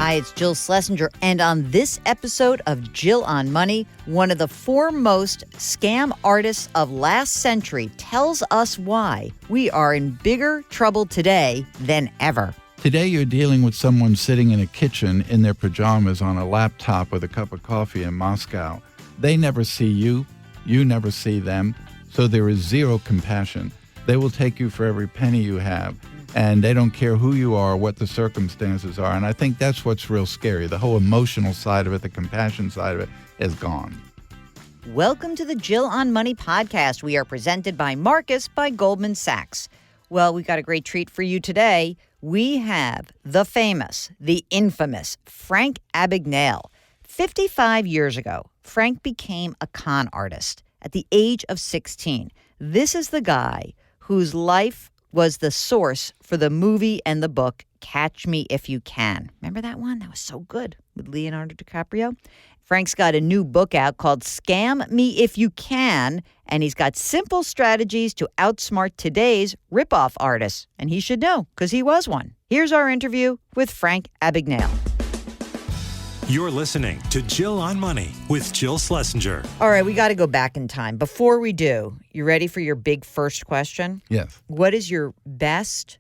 Hi, it's Jill Schlesinger, and on this episode of Jill on Money, one of the foremost scam artists of last century tells us why we are in bigger trouble today than ever. Today you're dealing with someone sitting in a kitchen in their pajamas on a laptop with a cup of coffee in Moscow. They never see you, you never see them, so there is zero compassion. They will take you for every penny you have. And they don't care who you are, what the circumstances are. And I think that's what's real scary. The whole emotional side of it, the compassion side of it is gone. Welcome to the Jill on Money podcast. We are presented by Marcus by Goldman Sachs. Well, we've got a great treat for you today. We have the famous, the infamous Frank Abagnale. 55 years ago, Frank became a con artist at the age of 16. This is the guy whose life was the source for the movie and the book Catch Me If You Can. Remember that one? That was so good with Leonardo DiCaprio. Frank's got a new book out called Scam Me If You Can, and he's got simple strategies to outsmart today's ripoff artists. And he should know, because he was one. Here's our interview with Frank Abagnale. You're listening to Jill on Money with Jill Schlesinger. All right, we got to go back in time. Before we do, you ready for your big first question? Yes. What is your best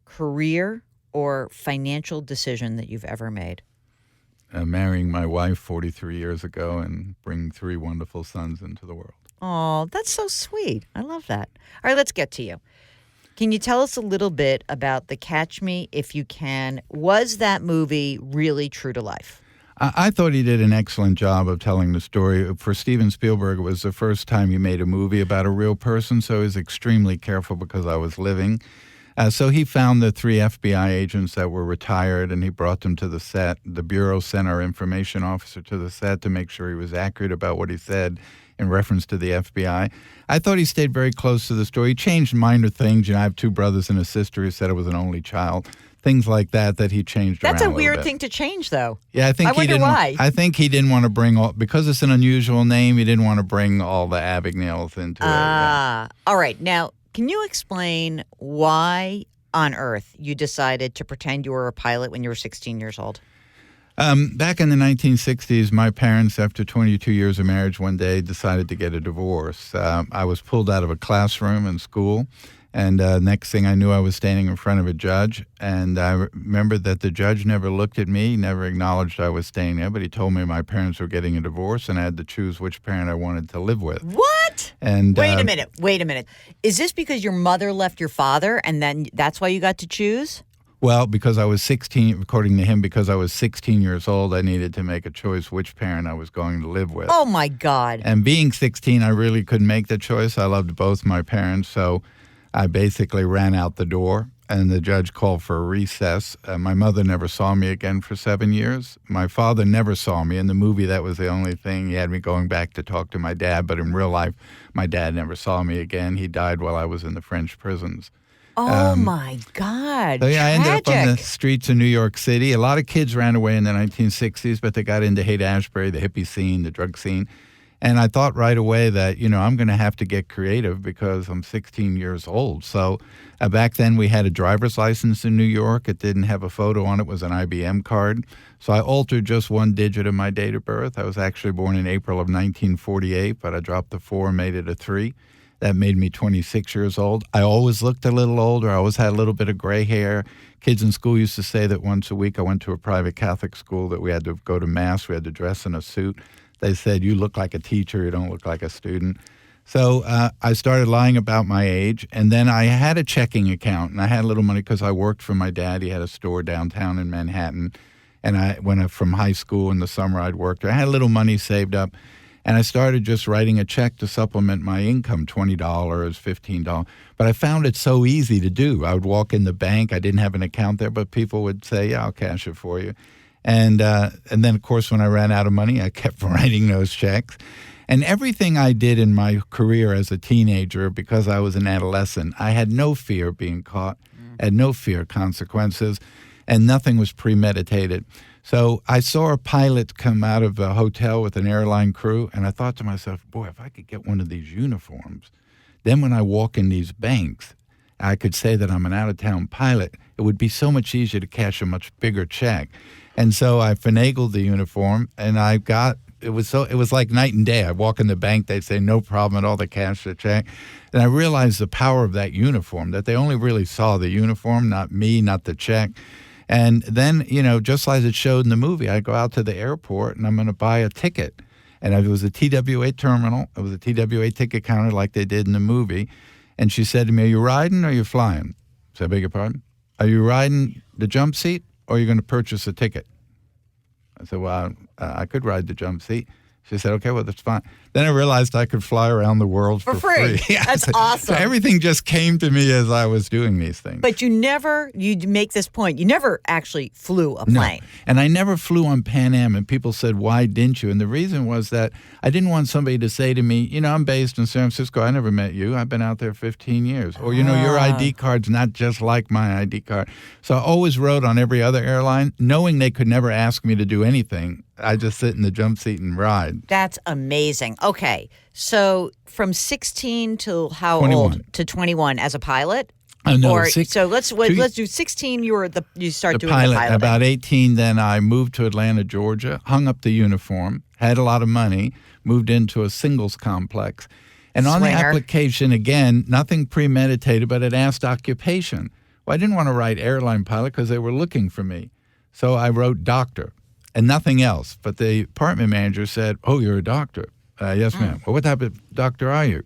career or financial decision that you've ever made? Marrying my wife 43 years ago and bringing 3 wonderful sons into the world. Oh, that's so sweet. I love that. All right, let's get to you. Can you tell us a little bit about the Catch Me If You Can? Was that movie really true to life? I thought he did an excellent job of telling the story. For Steven Spielberg, it was the first time he made a movie about a real person, so he was extremely careful because I was living. So he found the 3 FBI agents that were retired, and he brought them to the set. The Bureau sent our information officer to the set to make sure he was accurate about what he said in reference to the FBI. I thought he stayed very close to the story. He changed minor things. You know, I have 2 brothers and a sister. He said I was an only child. Things like that he changed around a little bit. That's a weird thing to change, though. Yeah, I wonder why. I think he didn't want to bring all, because it's an unusual name, he didn't want to bring all the Abagnales into it. Yeah. All right. Now, can you explain why on earth you decided to pretend you were a pilot when you were 16 years old? Back in the 1960s, my parents, after 22 years of marriage, one day decided to get a divorce. I was pulled out of a classroom in school. And next thing I knew, I was standing in front of a judge. And I remember that the judge never looked at me, never acknowledged I was staying there. But he told me my parents were getting a divorce and I had to choose which parent I wanted to live with. What? And Wait a minute. Is this because your mother left your father and then that's why you got to choose? Well, because I was 16, according to him, because I was 16 years old, I needed to make a choice which parent I was going to live with. Oh, my God. And being 16, I really couldn't make the choice. I loved both my parents, so I basically ran out the door, and the judge called for a recess. My mother never saw me again for 7 years. My father never saw me. In the movie, that was the only thing. He had me going back to talk to my dad, but in real life, my dad never saw me again. He died while I was in the French prisons. Oh, my God. So, yeah, I ended up on the Tragic. streets of New York City. A lot of kids ran away in the 1960s, but they got into Haight-Ashbury, the hippie scene, the drug scene. And I thought right away that, I'm going to have to get creative because I'm 16 years old. So back then we had a driver's license in New York. It didn't have a photo on it. It was an IBM card. So I altered just 1 digit of my date of birth. I was actually born in April of 1948, but I dropped the 4 and made it a 3. That made me 26 years old. I always looked a little older. I always had a little bit of gray hair. Kids in school used to say that once a week I went to a private Catholic school that we had to go to Mass. We had to dress in a suit. They said, you look like a teacher, you don't look like a student. So I started lying about my age, and then I had a checking account, and I had a little money because I worked for my dad. He had a store downtown in Manhattan, and when from high school in the summer I'd worked. I had a little money saved up, and I started just writing a check to supplement my income, $20, $15. But I found it so easy to do. I would walk in the bank. I didn't have an account there, but people would say, yeah, I'll cash it for you. And then, of course, when I ran out of money, I kept writing those checks. And everything I did in my career as a teenager, because I was an adolescent, I had no fear of being caught, had no fear of consequences, and nothing was premeditated. So I saw a pilot come out of a hotel with an airline crew, and I thought to myself, boy, if I could get one of these uniforms, then when I walk in these banks I could say that I'm an out-of-town pilot, it would be so much easier to cash a much bigger check. And so I finagled the uniform, and it was like night and day. I walk in the bank, they'd say, no problem at all, they cash the check. And I realized the power of that uniform, that they only really saw the uniform, not me, not the check. And then, just like it showed in the movie, I go out to the airport and I'm going to buy a ticket. And it was a TWA terminal. It was a TWA ticket counter like they did in the movie. And she said to me, are you riding or are you flying? I said, I beg your pardon? Are you riding the jump seat or are you going to purchase a ticket? I said, well, I could ride the jump seat. She said, okay, well, that's fine. Then I realized I could fly around the world for free. Yeah, that's awesome. So everything just came to me as I was doing these things. But you make this point, you never actually flew a plane. No. And I never flew on Pan Am, and people said, why didn't you? And the reason was that I didn't want somebody to say to me, I'm based in San Francisco, I never met you, I've been out there 15 years. Or, your ID card's not just like my ID card. So I always rode on every other airline, knowing they could never ask me to do anything. I just sit in the jump seat and ride. That's amazing. Okay, so from 16 till how 21. old? To 21 as a pilot? No, so let's do 16. You start doing the pilot. About 18, then I moved to Atlanta, Georgia, hung up the uniform, had a lot of money, moved into a singles complex. And on the application, again, nothing premeditated, but it asked occupation. Well, I didn't want to write airline pilot because they were looking for me. So I wrote doctor. And nothing else. But the apartment manager said, oh, you're a doctor. Yes, ma'am. Well, what type of doctor are you?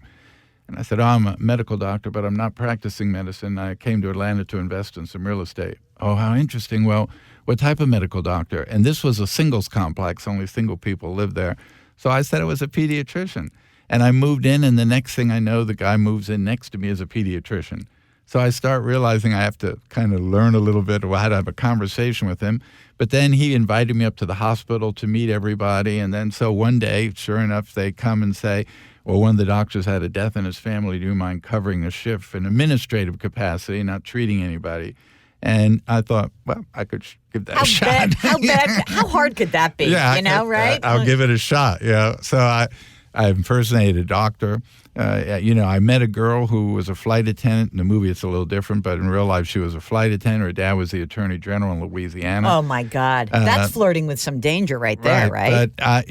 And I said, I'm a medical doctor, but I'm not practicing medicine. I came to Atlanta to invest in some real estate. Oh, how interesting. Well, what type of medical doctor? And this was a singles complex. Only single people lived there. So I said I was a pediatrician. And I moved in, and the next thing I know, the guy moves in next to me as a pediatrician. So I start realizing I have to kind of learn a little bit or how to have a conversation with him. But then he invited me up to the hospital to meet everybody. And then so one day, sure enough, they come and say, well, one of the doctors had a death in his family. Do you mind covering the shift in administrative capacity, not treating anybody? And I thought, well, I could give that a shot. How hard could that be? Yeah, right? I'll give it a shot. Yeah. So I impersonated a doctor. I met a girl who was a flight attendant. In the movie, it's a little different, but in real life, she was a flight attendant. Her dad was the attorney general in Louisiana. Oh, my God. That's flirting with some danger right there, right? But,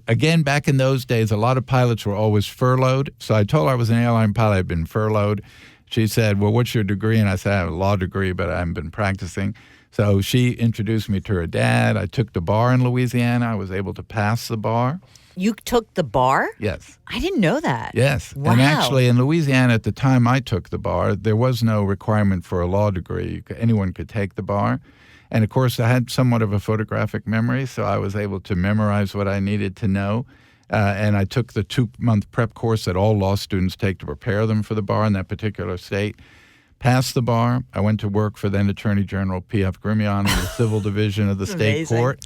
again, back in those days, a lot of pilots were always furloughed. So I told her I was an airline pilot. I'd been furloughed. She said, well, what's your degree? And I said, I have a law degree, but I haven't been practicing. So she introduced me to her dad. I took the bar in Louisiana. I was able to pass the bar. You took the bar? Yes. I didn't know that. Yes. Wow. And actually, in Louisiana, at the time I took the bar, there was no requirement for a law degree. Anyone could take the bar. And, of course, I had somewhat of a photographic memory, so I was able to memorize what I needed to know. And I took the 2-month prep course that all law students take to prepare them for the bar in that particular state. Passed the bar. I went to work for then Attorney General P.F. Grimion in the civil division of the state court.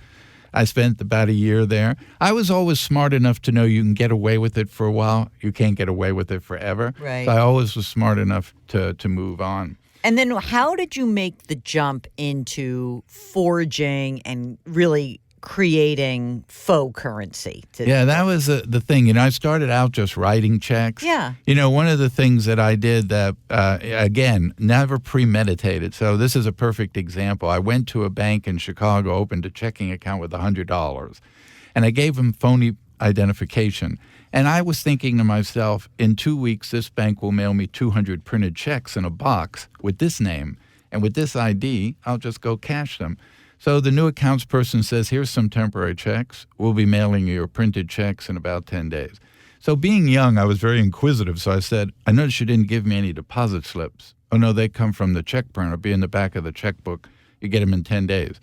I spent about a year there. I was always smart enough to know you can get away with it for a while. You can't get away with it forever. Right. So I always was smart enough to move on. And then how did you make the jump into forging and really creating faux currency? Yeah, that was the thing. I started out just writing checks. Yeah. One of the things that I did that, again, never premeditated. So this is a perfect example. I went to a bank in Chicago, opened a checking account with $100, and I gave them phony identification. And I was thinking to myself, in 2 weeks, this bank will mail me 200 printed checks in a box with this name. And with this ID, I'll just go cash them. So the new accounts person says, here's some temporary checks. We'll be mailing you your printed checks in about 10 days. So being young, I was very inquisitive. So I said, I noticed you didn't give me any deposit slips. Oh, no, they come from the check printer. Be in the back of the checkbook. You get them in 10 days.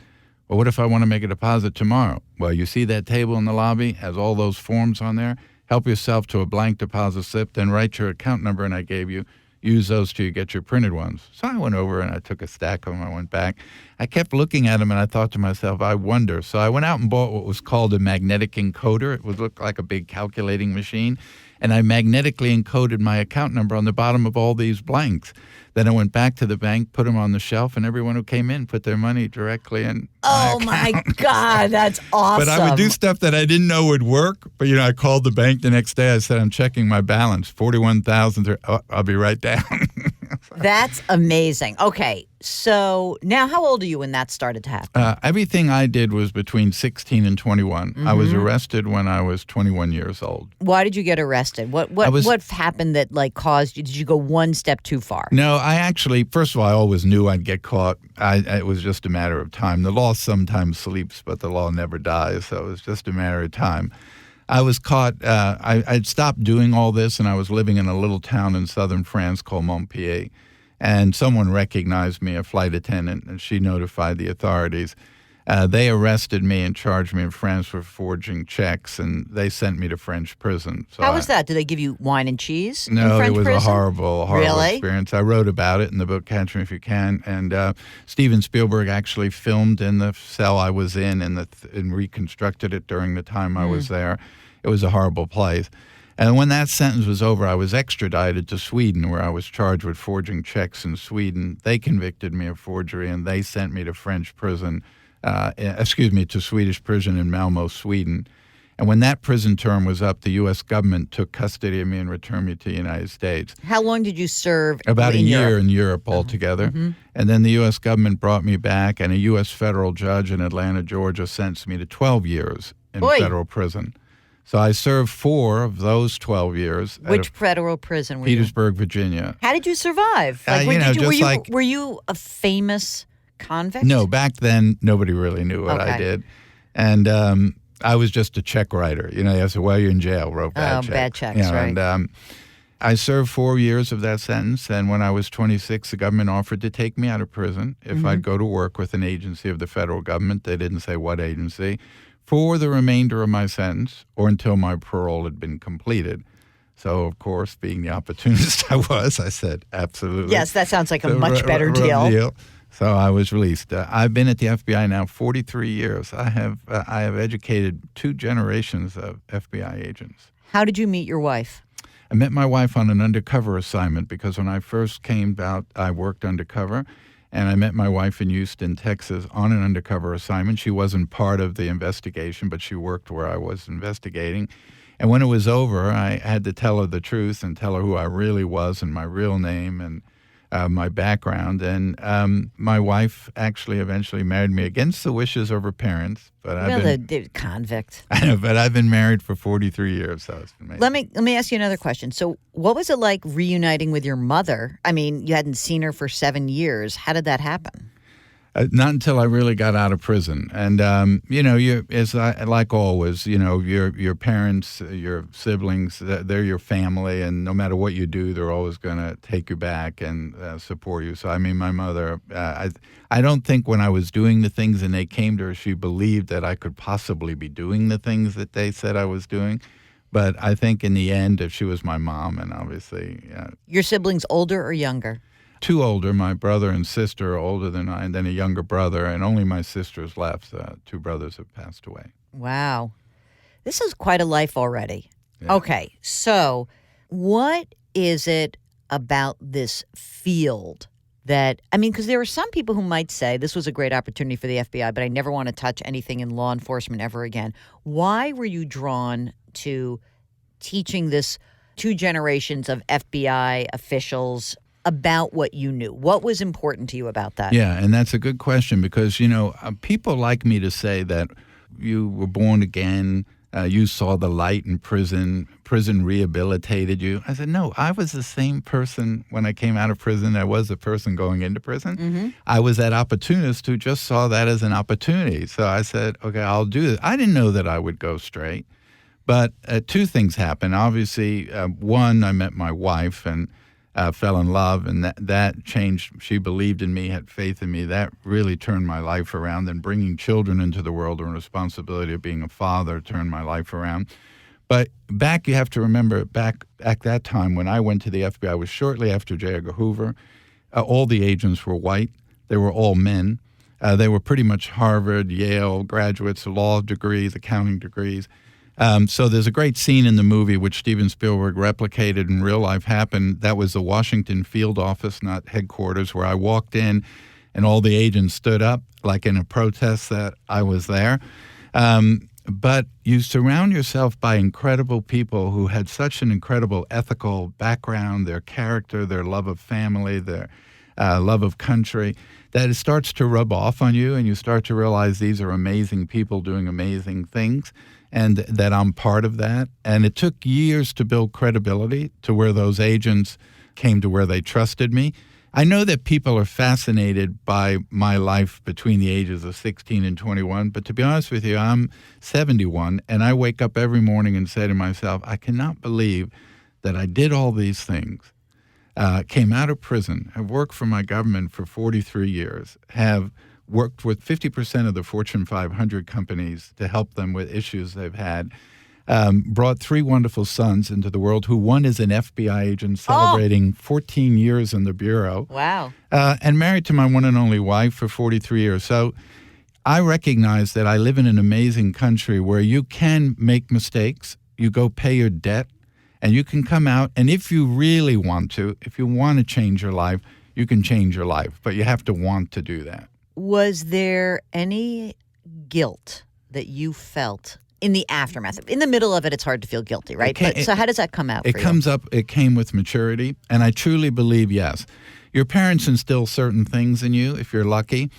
Well, what if I want to make a deposit tomorrow? Well, you see that table in the lobby has all those forms on there. Help yourself to a blank deposit slip, then write your account number and I gave you. Use those till you get your printed ones. So I went over and I took a stack of them. I went back. I kept looking at them and I thought to myself, I wonder. So I went out and bought what was called a magnetic encoder. It would look like a big calculating machine. And I magnetically encoded my account number on the bottom of all these blanks. Then I went back to the bank, put them on the shelf, and everyone who came in put their money directly in Oh, my God, that's awesome. But I would do stuff that I didn't know would work. But, I called the bank the next day. I said, I'm checking my balance, $41,000. Oh, I'll be right down. That's amazing. Okay, so now how old are you when that started to happen? Everything I did was between 16 and 21. I was arrested when I was 21 years old. Why did you get arrested? What happened that caused you? Did you go one step too far? No, I actually, first of all, I always knew I'd get caught. It was just a matter of time. The law sometimes sleeps, but the law never dies, so it was just a matter of time. I was caught. I'd stopped doing all this, and I was living in a little town in southern France called Montpellier. And someone recognized me, a flight attendant, and she notified the authorities. They arrested me and charged me in France for forging checks, and they sent me to French prison. So how was that? Did they give you wine and cheese? No, in French it was prison? a horrible experience. I wrote about it in the book Catch Me If You Can, and Steven Spielberg actually filmed in the cell I was in and reconstructed it during the time I was there. It was a horrible place. And when that sentence was over, I was extradited to Sweden, where I was charged with forging checks in Sweden. They convicted me of forgery, and they sent me to French prison, to Swedish prison in Malmö, Sweden. And when that prison term was up, the U.S. government took custody of me and returned me to the United States. How long did you serve? About a year in Europe altogether. And then the U.S. government brought me back, and a U.S. federal judge in Atlanta, Georgia, sentenced me to 12 years in federal prison. So I served 4 of those 12 years. Which federal prison were you? Petersburg, Virginia. How did you survive? Were you a famous convict? No, back then nobody really knew what I did, and I was just a check writer. They said, "Well, you're in jail. Wrote bad checks." Bad checks, right? And I served 4 years of that sentence, and when I was 26, the government offered to take me out of prison if I'd go to work with an agency of the federal government. They didn't say what agency. For the remainder of my sentence or until my parole had been completed. So, of course, being the opportunist I was, I said, absolutely. Yes, that sounds like a much better deal. So I was released. I've been at the FBI now 43 years. I have educated 2 generations of FBI agents. How did you meet your wife? I met my wife on an undercover assignment because when I first came out, I worked undercover. And I met my wife in Houston, Texas, on an undercover assignment. She wasn't part of the investigation, but she worked where I was investigating. And when it was over, I had to tell her the truth and tell her who I really was and my real name and my background. And my wife actually eventually married me against the wishes of her parents. But the convict. I know, but I've been married for 43 years, so it's amazing. Let me ask you another question. So what was it like reuniting with your mother? I mean, you hadn't seen her for 7 years. How did that happen? Not until I really got out of prison. And, like always, your parents, your siblings, they're your family. And no matter what you do, they're always going to take you back and support you. So, I mean, my mother, I don't think when I was doing the things and they came to her, she believed that I could possibly be doing the things that they said I was doing. But I think in the end, if she was my mom, and obviously. Your siblings older or younger? 2 older. My brother and sister are older than I, and then a younger brother, and only my sister's left. 2 brothers have passed away. Wow. This is quite a life already. Yeah. Okay, so what is it about this field that, because there are some people who might say this was a great opportunity for the FBI, but I never want to touch anything in law enforcement ever again. Why were you drawn to teaching this 2 generations of FBI officials about what you knew? What was important to you about that? Yeah, and that's a good question because, people like me to say that you were born again, you saw the light in prison rehabilitated you. I said, no, I was the same person when I came out of prison. I was the person going into prison. I was that opportunist who just saw that as an opportunity. So I said, okay, I'll do this. I didn't know that I would go straight, but 2 things happened. Obviously, one, I met my wife and fell in love, and that changed. She believed in me, had faith in me. That really turned my life around. And bringing children into the world and responsibility of being a father turned my life around. But you have to remember, back at that time when I went to the FBI, was shortly after J. Edgar Hoover. All the agents were white. They were all men. They were pretty much Harvard, Yale graduates, law degrees, accounting degrees. So there's a great scene in the movie which Steven Spielberg replicated in real life happened. That was the Washington field office, not headquarters, where I walked in and all the agents stood up like in a protest that I was there. but you surround yourself by incredible people who had such an incredible ethical background, their character, their love of family, their love of country, that it starts to rub off on you, and you start to realize these are amazing people doing amazing things, and that I'm part of that. And it took years to build credibility to where those agents came to where they trusted me. I know that people are fascinated by my life between the ages of 16 and 21, but to be honest with you, I'm 71, and I wake up every morning and say to myself, I cannot believe that I did all these things. Came out of prison, have worked for my government for 43 years, have worked with 50% of the Fortune 500 companies to help them with issues they've had, brought 3 wonderful sons into the world, who one is an FBI agent celebrating 14 years in the Bureau. Wow. And married to my one and only wife for 43 years. So I recognize that I live in an amazing country where you can make mistakes, you go pay your debt, and you can come out, and if you really want to, if you want to change your life, you can change your life, but you have to want to do that. Was there any guilt that you felt in the aftermath? In the middle of it, it's hard to feel guilty, right? So how does that come out for you? It came with maturity, and I truly believe, yes. Your parents instill certain things in you, if you're lucky,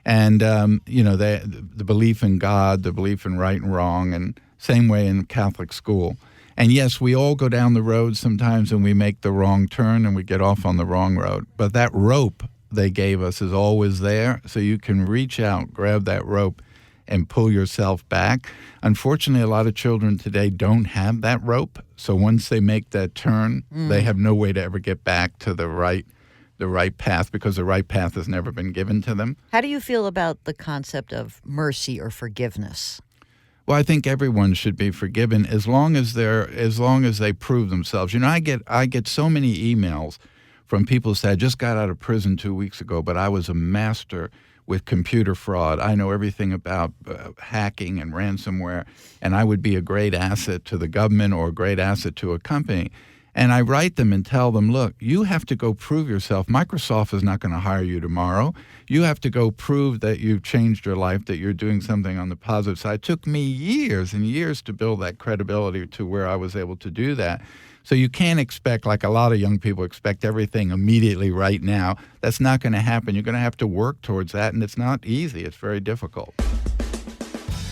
and, the belief in God, the belief in right and wrong, and same way in Catholic school. And yes, we all go down the road sometimes and we make the wrong turn and we get off on the wrong road. But that rope they gave us is always there, so you can reach out, grab that rope, and pull yourself back. Unfortunately, a lot of children today don't have that rope. So once they make that turn, they have no way to ever get back to the right path, because the right path has never been given to them. How do you feel about the concept of mercy or forgiveness? Well, I think everyone should be forgiven as long as they prove themselves. I get so many emails from people who say, I just got out of prison 2 weeks ago, but I was a master with computer fraud. I know everything about hacking and ransomware, and I would be a great asset to the government or a great asset to a company. And I write them and tell them, look, you have to go prove yourself. Microsoft is not going to hire you tomorrow. You have to go prove that you've changed your life, that you're doing something on the positive side. It took me years and years to build that credibility to where I was able to do that. So you can't expect, like a lot of young people expect, everything immediately right now. That's not going to happen. You're going to have to work towards that, and it's not easy. It's very difficult.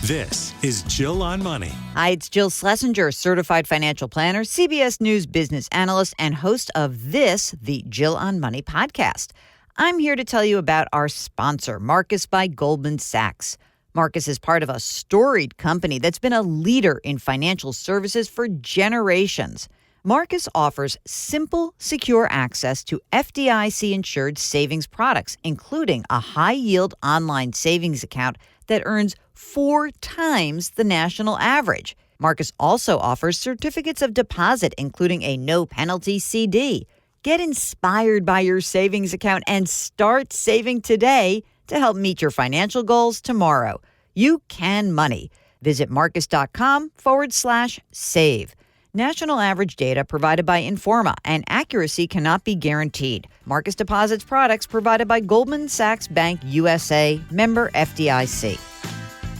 This is Jill on Money. Hi, it's Jill Schlesinger, certified financial planner, CBS News business analyst, and host of the Jill on Money podcast. I'm here to tell you about our sponsor, Marcus by Goldman Sachs. Marcus is part of a storied company that's been a leader in financial services for generations. Marcus offers simple, secure access to FDIC-insured savings products, including a high-yield online savings account that earns 4 times the national average. Marcus also offers certificates of deposit, including a no-penalty CD. Get inspired by your savings account and start saving today to help meet your financial goals tomorrow. You can money. Visit marcus.com/save. National average data provided by Informa, and accuracy cannot be guaranteed. Marcus deposits products provided by Goldman Sachs Bank USA, member FDIC.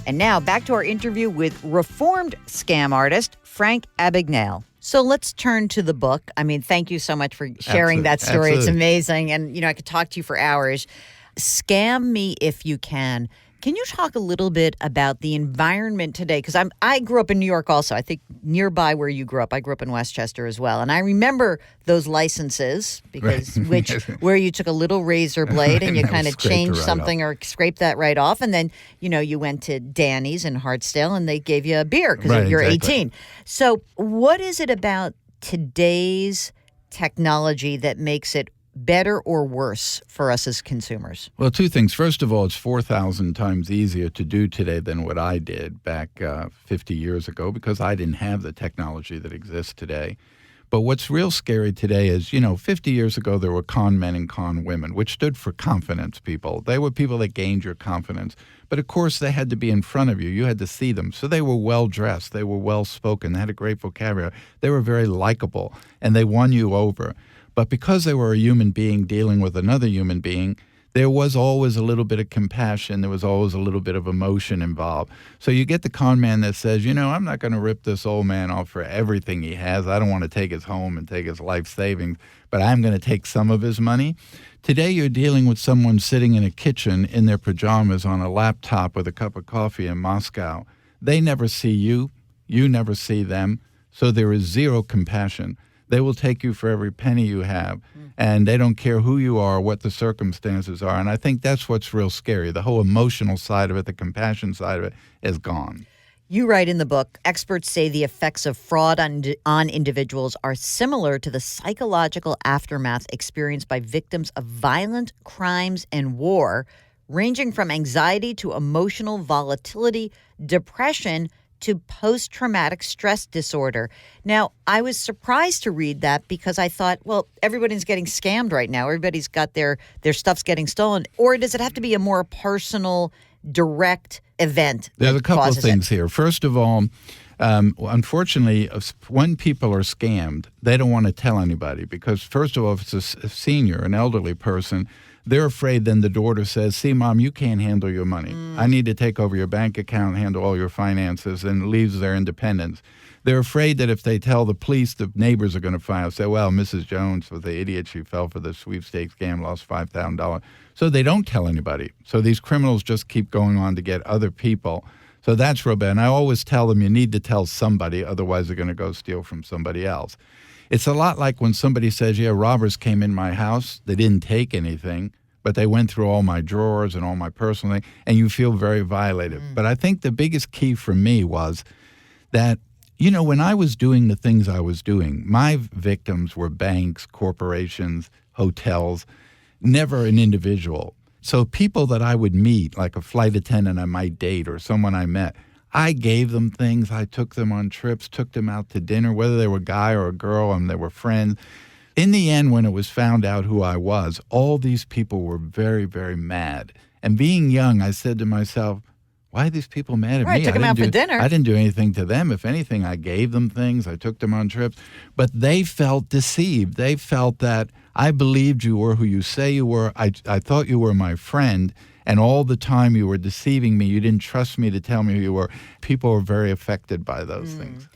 And now back to our interview with reformed scam artist Frank Abagnale. So let's turn to the book. I mean, thank you so much for sharing that story. Absolutely. It's amazing. And, I could talk to you for hours. Scam Me If You Can. Can you talk a little bit about the environment today? Because I grew up in New York also. I think nearby where you grew up. I grew up in Westchester as well. And I remember those licenses, because where you took a little razor blade and you kind of changed something or scraped that right off. And then, you went to Danny's in Hartsdale and they gave you a beer because you're 18. So what is it about today's technology that makes it better or worse for us as consumers? Well, 2 things. First of all, it's 4,000 times easier to do today than what I did back 50 years ago, because I didn't have the technology that exists today. But what's real scary today is, 50 years ago, there were con men and con women, which stood for confidence people. They were people that gained your confidence. But of course, they had to be in front of you. You had to see them. So they were well-dressed. They were well-spoken. They had a great vocabulary. They were very likable, and they won you over. But because they were a human being dealing with another human being, there was always a little bit of compassion. There was always a little bit of emotion involved. So you get the con man that says, I'm not going to rip this old man off for everything he has. I don't want to take his home and take his life savings, but I'm going to take some of his money. Today you're dealing with someone sitting in a kitchen in their pajamas on a laptop with a cup of coffee in Moscow. They never see you. You never see them. So there is zero compassion. They will take you for every penny you have, and they don't care who you are, what the circumstances are. And I think that's what's real scary. The whole emotional side of it, the compassion side of it is gone. You write in the book, experts say the effects of fraud on individuals are similar to the psychological aftermath experienced by victims of violent crimes and war, ranging from anxiety to emotional volatility, depression, to post-traumatic stress disorder. Now, I was surprised to read that because I thought, well, everybody's getting scammed right now. Everybody's got their stuff's getting stolen. Or does it have to be a more personal, direct event? There's a couple of things here. First of all, unfortunately, when people are scammed, they don't want to tell anybody because, first of all, if it's a senior, an elderly person, they're afraid then the daughter says, see, Mom, you can't handle your money. I need to take over your bank account, handle all your finances, and leaves their independence. They're afraid that if they tell the police, the neighbors are going to find out, say, well, Mrs. Jones was the idiot. She fell for the sweepstakes scam, lost $5,000. So they don't tell anybody. So these criminals just keep going on to get other people. So that's real bad. And I always tell them you need to tell somebody, otherwise they're going to go steal from somebody else. It's a lot like when somebody says, yeah, robbers came in my house. They didn't take anything, but they went through all my drawers and all my personal things, and you feel very violated. But I think the biggest key for me was that, when I was doing the things I was doing, my victims were banks, corporations, hotels, never an individual. So people that I would meet, like a flight attendant I might date or someone I met, I gave them things. I took them on trips, took them out to dinner, whether they were a guy or a girl, and they were friends. In the end, when it was found out who I was, all these people were very, very mad. And being young, I said to myself, why are these people mad at me? I took them out for dinner. I didn't do anything to them. If anything, I gave them things. I took them on trips. But they felt deceived. They felt that I believed you were who you say you were. I thought you were my friend. And all the time you were deceiving me. You didn't trust me to tell me who you were. People were very affected by those things.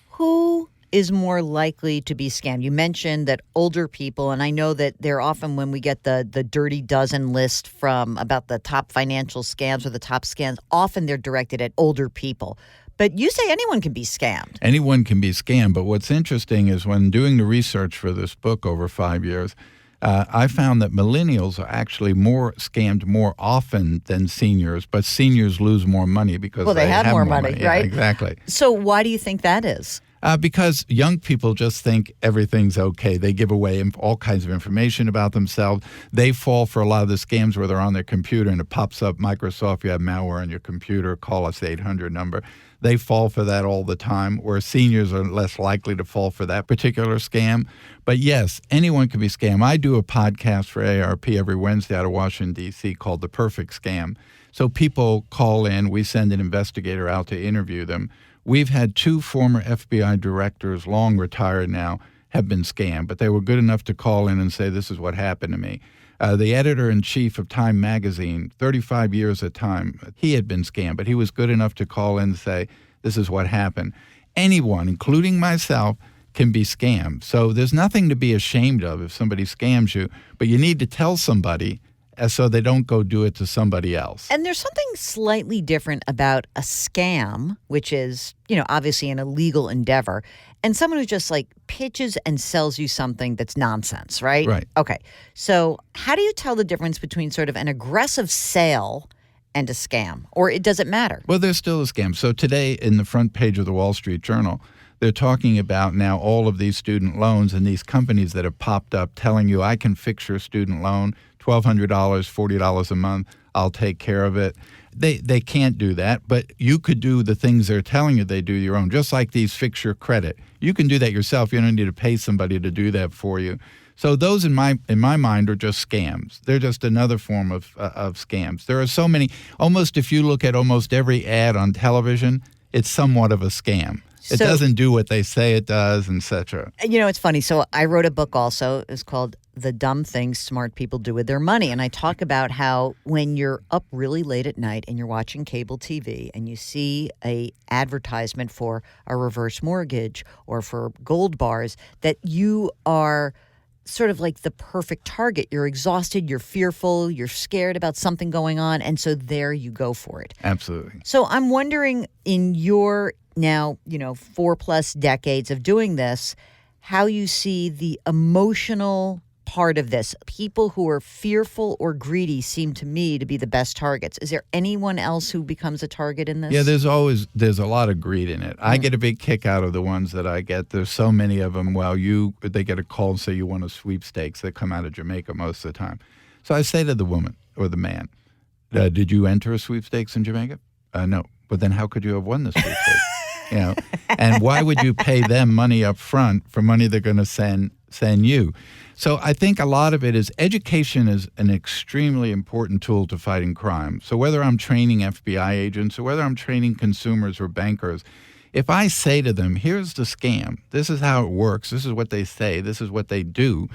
Who is more likely to be scammed? You mentioned that older people, and I know that they're often, when we get the dirty dozen list from about the top financial scams or the top scams, often they're directed at older people. But you say anyone can be scammed. Anyone can be scammed. But what's interesting is when doing the research for this book over 5 years, I found that millennials are actually more scammed more often than seniors, but seniors lose more money because they have more money, right? Yeah, exactly. So why do you think that is? Because young people just think everything's okay. They give away all kinds of information about themselves. They fall for a lot of the scams where they're on their computer and it pops up, Microsoft, you have malware on your computer, call us 800 number. They fall for that all the time, where seniors are less likely to fall for that particular scam. But yes, anyone can be scammed. I do a podcast for ARP every Wednesday out of Washington, D.C. called The Perfect Scam. So people call in, we send an investigator out to interview them. We've had 2 former FBI directors, long retired now, have been scammed, but they were good enough to call in and say, this is what happened to me. The editor-in-chief of Time magazine, 35 years at Time, he had been scammed, but he was good enough to call in and say, this is what happened. Anyone, including myself, can be scammed. So there's nothing to be ashamed of if somebody scams you, but you need to tell somebody so they don't go do it to somebody else. And there's something slightly different about a scam, which is, obviously an illegal endeavor, and someone who just pitches and sells you something that's nonsense, right? Right. Okay. So how do you tell the difference between sort of an aggressive sale and a scam? Or does it matter? Well, there's still a scam. So today in the front page of the Wall Street Journal, they're talking about now all of these student loans and these companies that have popped up telling you, I can fix your student loan, $1,200, $40 a month, I'll take care of it. They can't do that, but you could do the things they're telling you they do your own, just like these fix your credit. You can do that yourself. You don't need to pay somebody to do that for you. So those in my mind are just scams. They're just another form of scams. There are so many, almost if you look at almost every ad on television, it's somewhat of a scam. It doesn't do what they say it does, etc. It's funny. So I wrote a book also. It's called the dumb things smart people do with their money. And I talk about how when you're up really late at night and you're watching cable TV and you see a advertisement for a reverse mortgage or for gold bars, that you are sort of like the perfect target. You're exhausted, you're fearful, you're scared about something going on, and so there you go for it. Absolutely. So I'm wondering, in your now, 4+ decades of doing this, how you see the emotional part of this. People who are fearful or greedy seem to me to be the best targets. Is there anyone else who becomes a target in this? Yeah, there's a lot of greed in it. I get a big kick out of the ones that I get. There's so many of them. Well, they get a call and say you want a sweepstakes that come out of Jamaica most of the time. So I say to the woman or the man, did you enter a sweepstakes in Jamaica? No. But then how could you have won the sweepstakes? And why would you pay them money up front for money they're going to send you? So I think a lot of it is education is an extremely important tool to fighting crime. So whether I'm training FBI agents or whether I'm training consumers or bankers, if I say to them, here's the scam, this is how it works, this is what they say, this is what they do,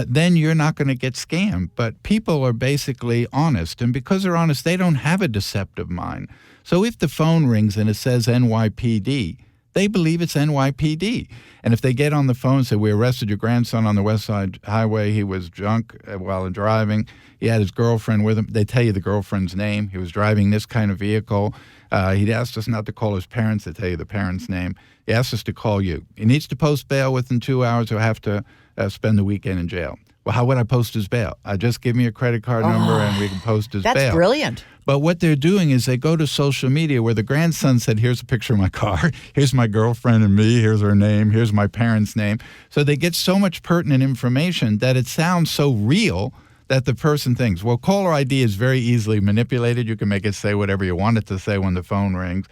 then you're not going to get scammed. But people are basically honest. And because they're honest, they don't have a deceptive mind. So if the phone rings and it says NYPD, they believe it's NYPD. And if they get on the phone and say, we arrested your grandson on the West Side Highway, he was drunk while driving, he had his girlfriend with him, they tell you the girlfriend's name, he was driving this kind of vehicle, he asked us not to call his parents, they tell you the parents' name, he asked us to call you. He needs to post bail within 2 hours or have to spend the weekend in jail. Well, how would I post his bail? Just give me a credit card number and we can post his bail. That's brilliant. But what they're doing is they go to social media where the grandson said, here's a picture of my car, here's my girlfriend and me, here's her name, here's my parents' name. So they get so much pertinent information that it sounds so real that the person thinks, well, caller ID is very easily manipulated. You can make it say whatever you want it to say when the phone rings.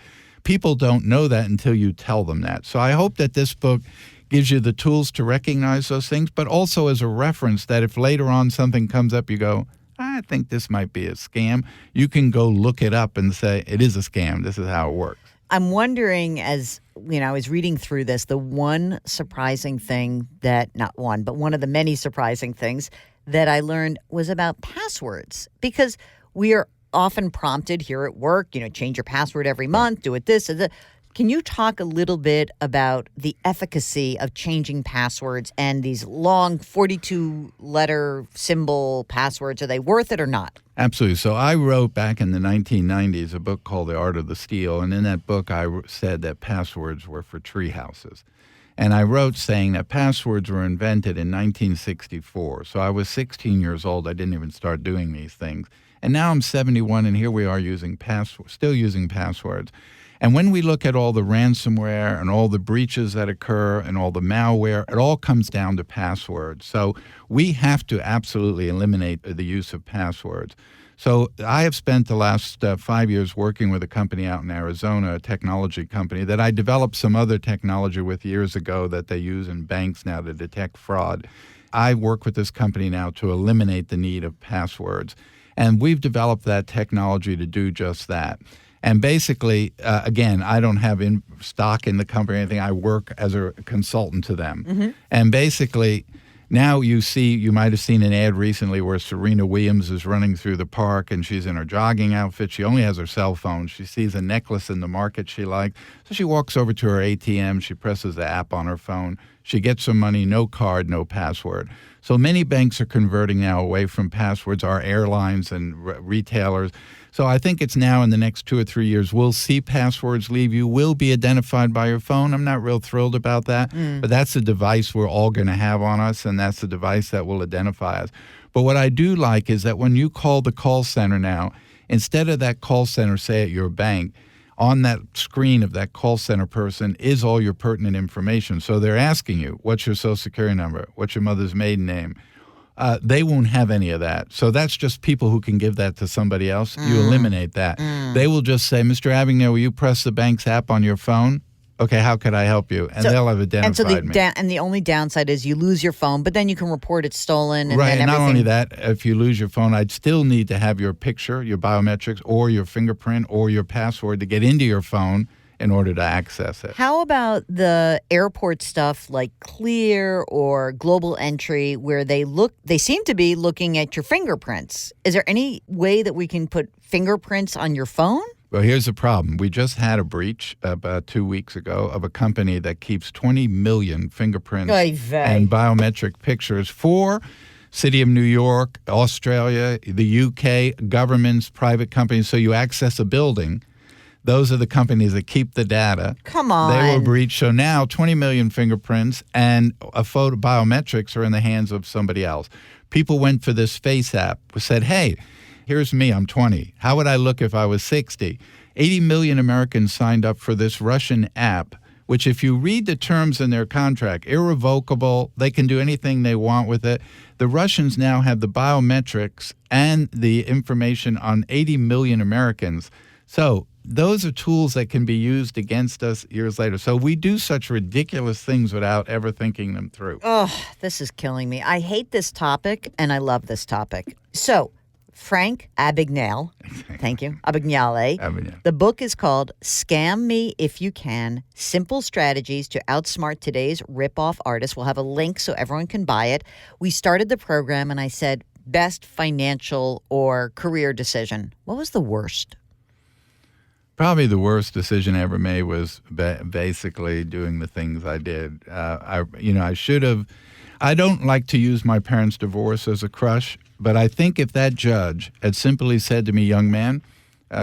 People don't know that until you tell them that. So I hope that this book gives you the tools to recognize those things, but also as a reference that if later on something comes up, you go, I think this might be a scam, you can go look it up and say, it is a scam. This is how it works. I'm wondering, as I was reading through this, the one surprising thing not one, but one of the many surprising things that I learned was about passwords. Because we are often prompted here at work, change your password every month, do it this and that. Can you talk a little bit about the efficacy of changing passwords and these long 42-letter symbol passwords? Are they worth it or not? Absolutely. So I wrote back in the 1990s a book called The Art of the Steal. And in that book, I said that passwords were for tree houses. And I wrote saying that passwords were invented in 1964. So I was 16 years old. I didn't even start doing these things. And now I'm 71, and here we are still using passwords. And when we look at all the ransomware and all the breaches that occur and all the malware, it all comes down to passwords. So we have to absolutely eliminate the use of passwords. So I have spent the last 5 years working with a company out in Arizona, a technology company, that I developed some other technology with years ago that they use in banks now to detect fraud. I work with this company now to eliminate the need of passwords. And we've developed that technology to do just that. And basically, again, I don't have stock in the company or anything. I work as a consultant to them. Mm-hmm. And basically, now you might have seen an ad recently where Serena Williams is running through the park and she's in her jogging outfit. She only has her cell phone. She sees a necklace in the market she likes. So she walks over to her ATM. She presses the app on her phone. She gets some money, no card, no password. So many banks are converting now away from passwords, our airlines and retailers. So I think it's now in the next 2 or 3 years, we'll see passwords leave. You will be identified by your phone. I'm not real thrilled about that, but that's the device we're all going to have on us, and that's the device that will identify us. But what I do like is that when you call the call center now, instead of that call center, say at your bank, on that screen of that call center person is all your pertinent information. So they're asking you, what's your social security number? What's your mother's maiden name? They won't have any of that. So that's just people who can give that to somebody else. You eliminate that. They will just say, Mr. Abagnale, will you press the bank's app on your phone? Okay, how could I help you? And they'll have identified me. And the only downside is you lose your phone, but then you can report it stolen. Right, and not only that, if you lose your phone, I'd still need to have your picture, your biometrics, or your fingerprint, or your password to get into your phone in order to access it. How about the airport stuff like Clear or Global Entry where they seem to be looking at your fingerprints? Is there any way that we can put fingerprints on your phone? Well, here's the problem. We just had a breach about 2 weeks ago of a company that keeps 20 million fingerprints and biometric pictures for City of New York, Australia, the UK, governments, private companies. So you access a building. Those are the companies that keep the data. Come on. They were breached. So now 20 million fingerprints and a photo biometrics are in the hands of somebody else. People went for this face app, said, hey, here's me, I'm 20. How would I look if I was 60? 80 million Americans signed up for this Russian app, which if you read the terms in their contract, irrevocable, they can do anything they want with it. The Russians now have the biometrics and the information on 80 million Americans. So those are tools that can be used against us years later. So we do such ridiculous things without ever thinking them through. Oh, this is killing me. I hate this topic, and I love this topic. So, Frank Abagnale, thank you, Abagnale. The book is called Scam Me If You Can, Simple Strategies to Outsmart Today's Ripoff Artists. We'll have a link so everyone can buy it. We started the program, and I said, best financial or career decision. What was the worst? Probably the worst decision I ever made was basically doing the things I did. I should have. I don't like to use my parents' divorce as a crush, but I think if that judge had simply said to me, young man,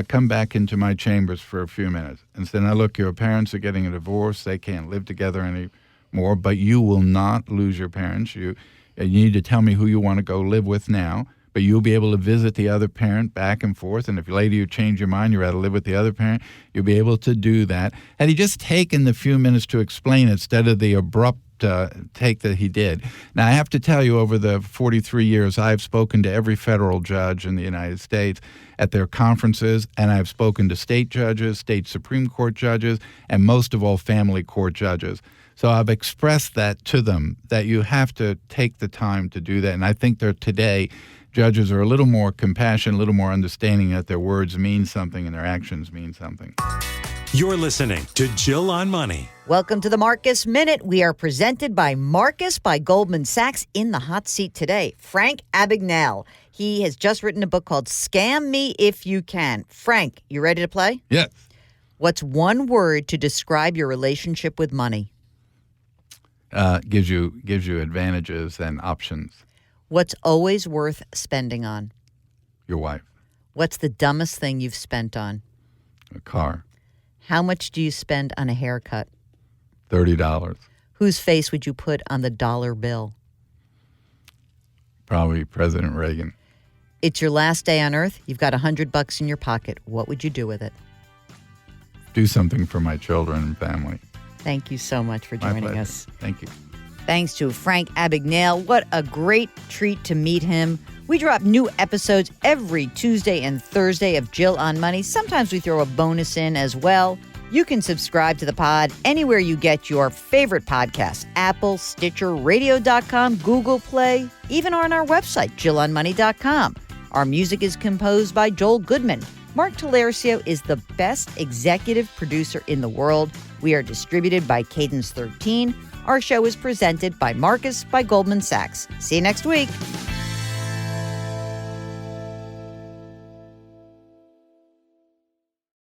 come back into my chambers for a few minutes, and said, now look, your parents are getting a divorce. They can't live together anymore, but you will not lose your parents. You need to tell me who you want to go live with now. But you'll be able to visit the other parent back and forth. And if later you change your mind, you're out to live with the other parent, you'll be able to do that. Had he just taken the few minutes to explain it instead of the abrupt take that he did. Now, I have to tell you, over the 43 years, I've spoken to every federal judge in the United States at their conferences, and I've spoken to state judges, state Supreme Court judges, and most of all, family court judges. So I've expressed that to them, that you have to take the time to do that. And I think that today, judges are a little more compassionate, a little more understanding that their words mean something and their actions mean something. You're listening to Jill on Money. Welcome to the Marcus Minute. We are presented by Marcus by Goldman Sachs. In the hot seat today, Frank Abagnale. He has just written a book called Scam Me If You Can. Frank, you ready to play? Yes. What's one word to describe your relationship with money? Gives you advantages and options. What's always worth spending on? Your wife. What's the dumbest thing you've spent on? A car. How much do you spend on a haircut? $30. Whose face would you put on the dollar bill? Probably President Reagan. It's your last day on Earth. You've got $100 in your pocket. What would you do with it? Do something for my children and family. Thank you so much for joining us. Thank you. Thanks to Frank Abagnale. What a great treat to meet him. We drop new episodes every Tuesday and Thursday of Jill on Money. Sometimes we throw a bonus in as well. You can subscribe to the pod anywhere you get your favorite podcasts. Apple, Stitcher, Radio.com, Google Play, even on our website, JillOnMoney.com. Our music is composed by Joel Goodman. Mark Talercio is the best executive producer in the world. We are distributed by Cadence 13. Our show is presented by Marcus by Goldman Sachs. See you next week.